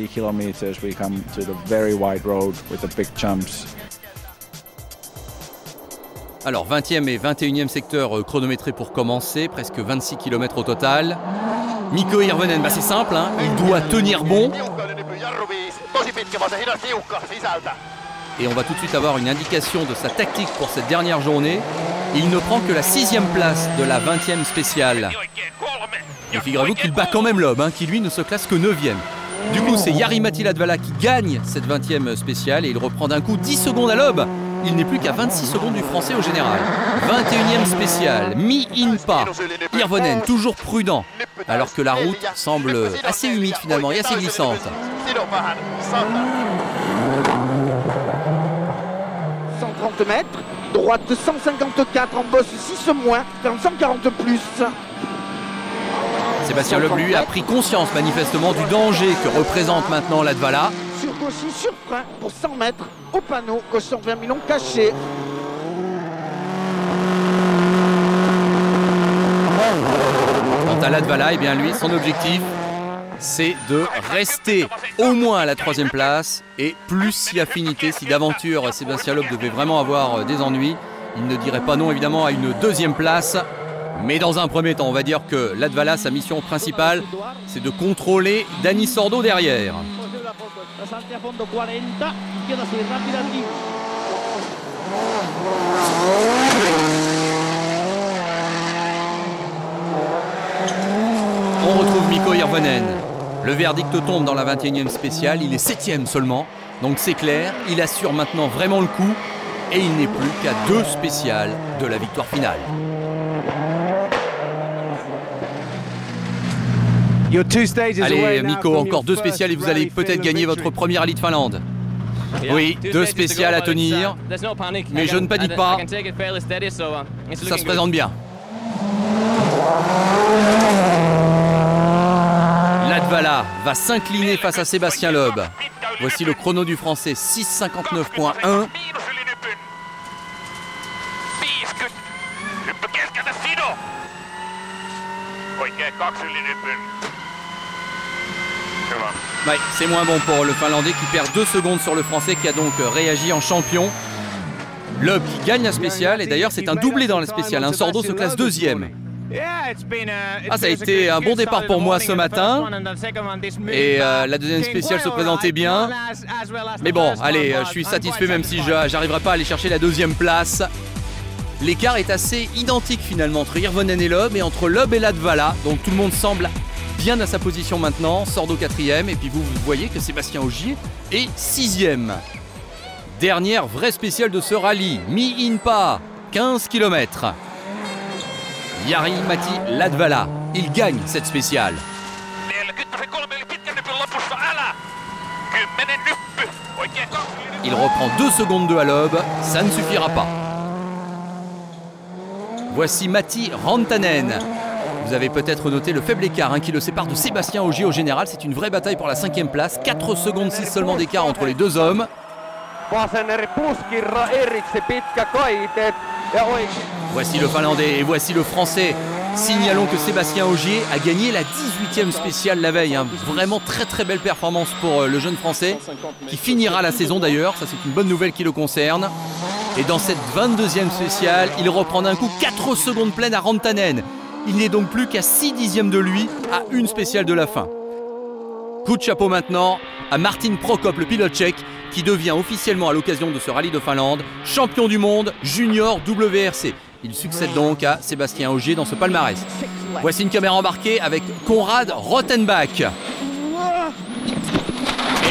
[SPEAKER 1] Alors 20e et 21e secteur chronométré pour commencer, presque 26 km au total. Mikko Hirvonen, bah c'est simple, hein, il doit tenir bon. Et on va tout de suite avoir une indication de sa tactique pour cette dernière journée. Il ne prend que la 6e place de la 20e spéciale. Et figurez-vous qu'il bat quand même Loeb, hein, qui lui ne se classe que 9e. Du coup, c'est Jari-Matti Latvala qui gagne cette 20e spéciale et il reprend d'un coup 10 secondes à Loeb. Il n'est plus qu'à 26 secondes du français au général. 21e spéciale, mi-in-pas. Hirvonen, toujours prudent, alors que la route semble assez humide finalement et assez glissante.
[SPEAKER 2] 130 mètres, droite 154 en bosse 6 moins, 140 plus.
[SPEAKER 1] Sébastien Loeb, lui, a pris conscience manifestement du danger que représente maintenant Latvala.
[SPEAKER 2] Sur gauche, sur frein pour 100 mètres, au panneau, gauche 120 millions caché.
[SPEAKER 1] Quant à Latvala, eh bien lui, son objectif, c'est de rester au moins à la 3e place et plus si affinité, si d'aventure Sébastien Loeb devait vraiment avoir des ennuis, il ne dirait pas non évidemment à une 2e place. Mais dans un premier temps, on va dire que Latvala, sa mission principale, c'est de contrôler Dani Sordo derrière. On retrouve Mikko Hirvonen. Le verdict tombe dans la 21e spéciale, il est 7e seulement, donc c'est clair, il assure maintenant vraiment le coup et il n'est plus qu'à 2 spéciales de la victoire finale. Allez Mikko, encore 2 spéciales et vous allez peut-être gagner votre premier rallye de Finlande. Oui, 2 spéciales à tenir, mais je ne panique pas, ça se présente bien. Latvala va s'incliner face à Sébastien Loeb. Voici le chrono du français, 6:59.1. Ouais, c'est moins bon pour le Finlandais qui perd 2 secondes sur le Français qui a donc réagi en champion. Loeb qui gagne la spéciale et d'ailleurs c'est un doublé dans la spéciale. Un Sordo se classe 2e. Ah, ça a été un bon départ pour moi ce matin. Et la deuxième spéciale se présentait bien. Mais bon, allez, je suis satisfait même si j'arriverai pas à aller chercher la deuxième place. L'écart est assez identique finalement entre Hirvonen et Loeb et entre Loeb et Latvala. Donc tout le monde semble bien à sa position maintenant. Sordo 4e et puis vous voyez que Sébastien Ogier est 6e. Dernière vraie spéciale de ce rallye. Mi-Inpa, 15 km. Jari-Matti Latvala, il gagne cette spéciale. Il reprend 2 secondes de à Loeb, ça ne suffira pas. Voici Matti Rantanen. Vous avez peut-être noté le faible écart qui le sépare de Sébastien Ogier au général. C'est une vraie bataille pour la 5e place. 4 secondes 6 seulement d'écart entre les deux hommes. Voici le Finlandais et voici le Français. Signalons que Sébastien Ogier a gagné la 18e spéciale la veille. Vraiment très belle performance pour le jeune Français qui finira la saison d'ailleurs. Ça c'est une bonne nouvelle qui le concerne. Et dans cette 22e spéciale, il reprend d'un coup 4 secondes pleines à Rantanen. Il n'est donc plus qu'à 6 dixièmes de lui à une spéciale de la fin. Coup de chapeau maintenant à Martin Prokop, le pilote tchèque, qui devient officiellement à l'occasion de ce rallye de Finlande champion du monde junior WRC. Il succède donc à Sébastien Ogier dans ce palmarès. Voici une caméra embarquée avec Konrad Rothenbach.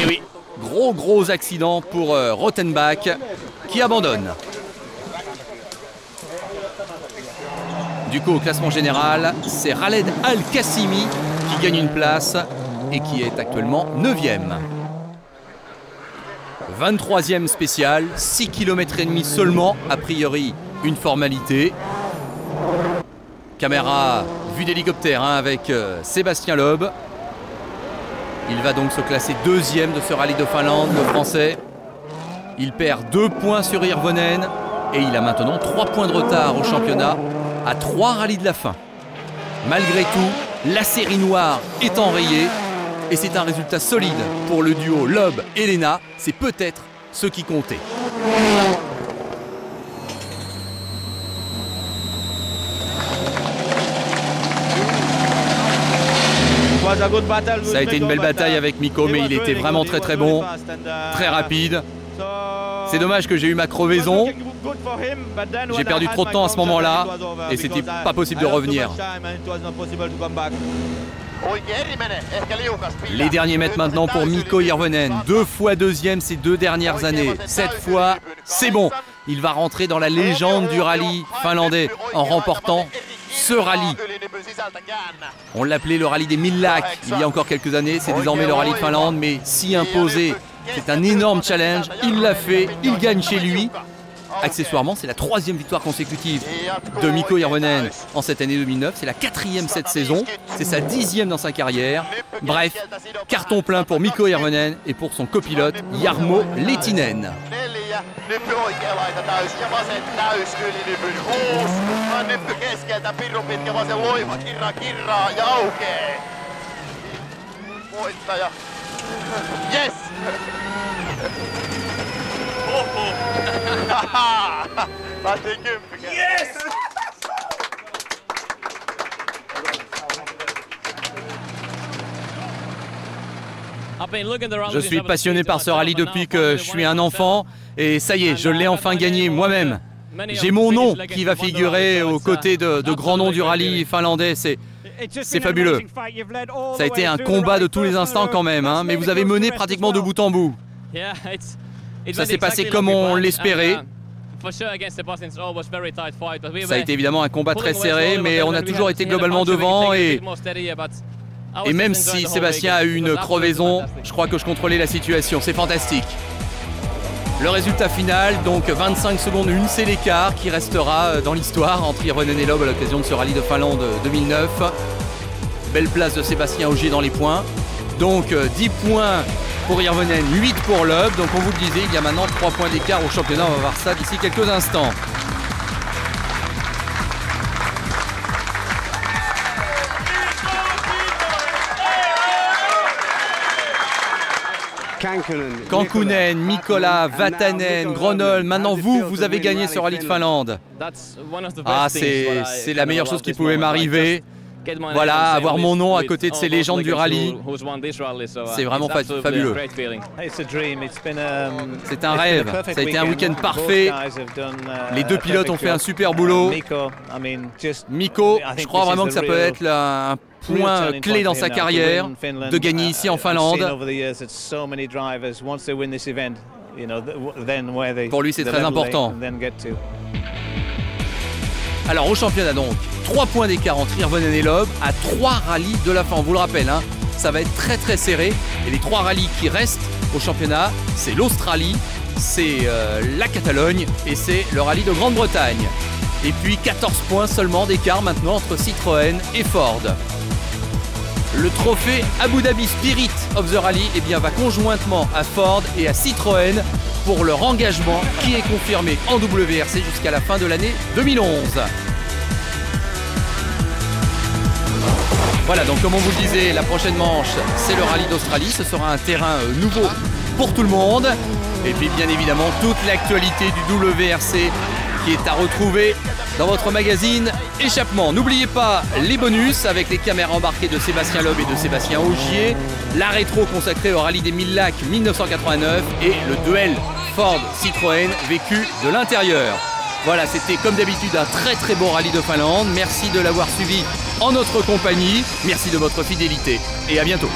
[SPEAKER 1] Et oui, gros accident pour Rothenbach qui abandonne. Du coup, au classement général, c'est Khaled Al-Qassimi qui gagne une place et qui est actuellement 9e. 23e spéciale, 6 km et demi seulement, a priori une formalité. Caméra vue d'hélicoptère avec Sébastien Loeb. Il va donc se classer 2e de ce rallye de Finlande, le Français. Il perd 2 points sur Hirvonen et il a maintenant 3 points de retard au championnat à 3 rallyes de la fin. Malgré tout, la série noire est enrayée et c'est un résultat solide pour le duo Loeb et Lena. C'est peut-être ce qui comptait. Ça a été une belle bataille avec Mikko, mais il était vraiment très bon, très rapide. C'est dommage que j'ai eu ma crevaison. J'ai perdu trop de temps à ce moment-là et c'était pas possible de revenir. Les derniers mètres maintenant pour Mikko Hirvonen. 2 fois 2e ces 2 dernières années. Cette fois, c'est bon. Il va rentrer dans la légende du rallye finlandais en remportant ce rallye. On l'appelait le rallye des 1000 lacs il y a encore quelques années. C'est désormais le rallye de Finlande, mais s'y imposer, c'est un énorme challenge. Il l'a fait, il gagne chez lui. Accessoirement, c'est la 3e victoire consécutive de Mikko Hirvonen en cette année 2009. C'est la 4e cette saison. C'est sa 10e dans sa carrière. Bref, carton plein pour Mikko Hirvonen et pour son copilote Jarmo Lehtinen.
[SPEAKER 3] Yes! Yes!
[SPEAKER 1] Je suis passionné par ce rallye depuis que je suis un enfant et ça y est, je l'ai enfin gagné moi-même. J'ai mon nom qui va figurer aux côtés de grands noms du rallye finlandais. C'est fabuleux. Ça a été un combat de tous les instants quand même, mais vous avez mené pratiquement de bout en bout. Ça s'est passé comme on l'espérait. Ça a été évidemment un combat très serré, mais on a toujours été globalement devant et même si Sébastien a eu une crevaison, je crois que je contrôlais la situation. C'est fantastique. Le résultat final, donc 25 secondes 1, c'est l'écart qui restera dans l'histoire entre Hirvonen et Loeb à l'occasion de ce rallye de Finlande 2009. Belle place de Sébastien Ogier dans les points. Donc 10 points pour Hirvonen, 8 pour Loeb. Donc on vous le disait, il y a maintenant 3 points d'écart au championnat. On va voir ça d'ici quelques instants. Kankkunen, Mikkola, Vatanen, Gronholm. Maintenant vous avez gagné ce rallye de Finlande. Ah, c'est la meilleure chose qui pouvait m'arriver. Voilà, avoir mon nom à côté de ces légendes du rallye, c'est vraiment fabuleux. C'est un rêve, ça a été un week-end parfait. Les deux pilotes ont fait un super boulot. Mikko, je crois vraiment que ça peut être un point clé dans sa carrière, de gagner ici en Finlande. Pour lui, c'est très important. Alors au championnat donc, 3 points d'écart entre Hirvonen et Loeb à 3 rallyes de la fin. On vous le rappelle, hein, ça va être très serré. Et les 3 rallyes qui restent au championnat, c'est l'Australie, c'est la Catalogne et c'est le rallye de Grande-Bretagne. Et puis 14 points seulement d'écart maintenant entre Citroën et Ford. Le trophée Abu Dhabi Spirit of the Rally va conjointement à Ford et à Citroën pour leur engagement qui est confirmé en WRC jusqu'à la fin de l'année 2011. Voilà, donc comme on vous le disait, la prochaine manche, c'est le rallye d'Australie. Ce sera un terrain nouveau pour tout le monde. Et puis bien évidemment, toute l'actualité du WRC qui est à retrouver dans votre magazine Échappement. N'oubliez pas les bonus avec les caméras embarquées de Sébastien Loeb et de Sébastien Ogier, la rétro consacrée au rallye des 1000 lacs 1989 et le duel Ford-Citroën vécu de l'intérieur. Voilà, c'était comme d'habitude un très beau rallye de Finlande. Merci de l'avoir suivi en notre compagnie. Merci de votre fidélité et à bientôt.